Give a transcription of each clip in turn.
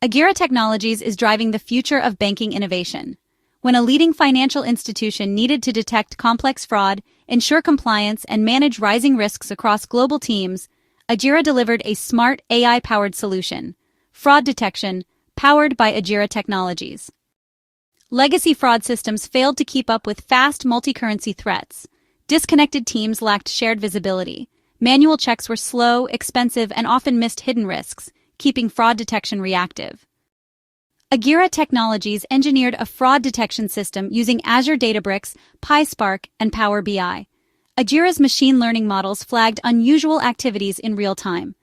Agira Technologies is driving the future of banking innovation. When a leading financial institution needed to detect complex fraud, ensure compliance, and manage rising risks across global teams, Agira delivered a smart AI-powered solution, fraud detection, powered by Agira Technologies. Legacy fraud systems failed to keep up with fast multi-currency threats. Disconnected teams lacked shared visibility. Manual checks were slow, expensive, and often missed hidden risks, keeping fraud detection reactive. Agira Technologies engineered a fraud detection system using Azure Databricks, PySpark, and Power BI. Agira's machine learning models flagged unusual activities in real time.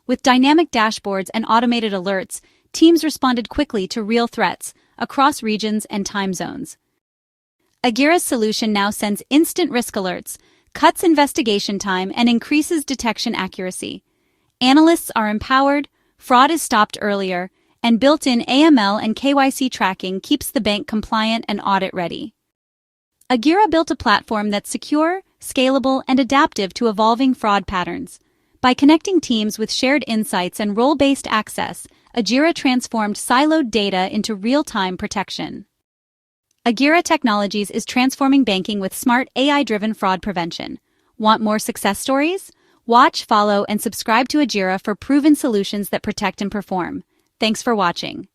With dynamic dashboards and automated alerts, teams responded quickly to real threats across regions and time zones. Agira's solution now sends instant risk alerts, cuts investigation time, and increases detection accuracy. Analysts are empowered, fraud is stopped earlier, and built-in AML and KYC tracking keeps the bank compliant and audit-ready. Agira built a platform that's secure, scalable, and adaptive to evolving fraud patterns. By connecting teams with shared insights and role-based access, Agira transformed siloed data into real-time protection. Agira Technologies is transforming banking with smart AI-driven fraud prevention. Want more success stories? Watch, follow, and subscribe to Agira for proven solutions that protect and perform. Thanks for watching.